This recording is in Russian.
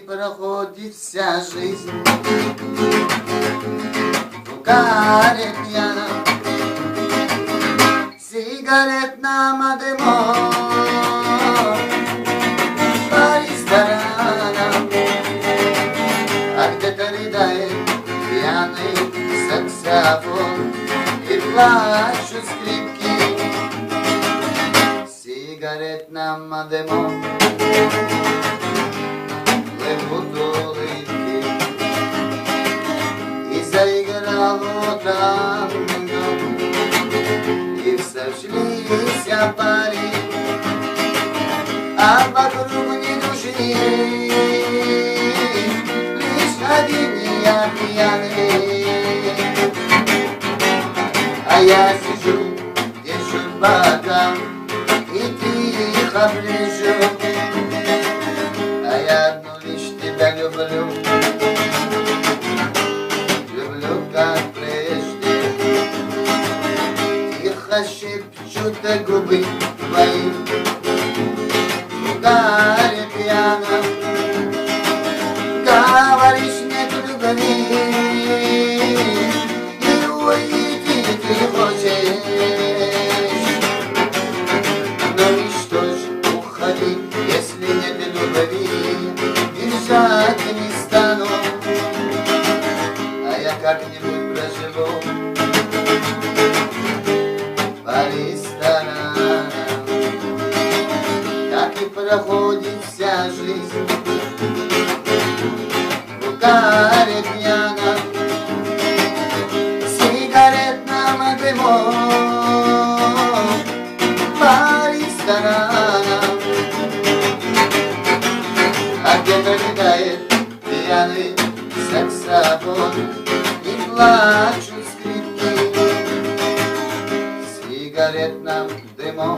проходит вся жизнь в угаре пьяном, сигаретном дыму по ресторанам, а где-то рыдает пьяный саксофон и плачут скрипки в сигаретном дыму. Плывут улыбки, и заиграл танго, и сошлись пари, а вокруг ни души, лишь один я пьяный. А я сижу, держу бокал и тихо брежу, а я одну лишь тебя люблю, люблю как прежде. Тихо шепчут губы твои в угаре пьяном, говоришь нет любви, и уйти ты хочешь. Ну и что ж, уходи, если нет любви, держать не стану, а я как-нибудь проживу по ресторанам. Так и проходит вся жизнь в угаре пьяном, сигаретном дыму по ресторанам, а где-то летает пьяный саксофон и плачут скрипки в сигаретном дыму.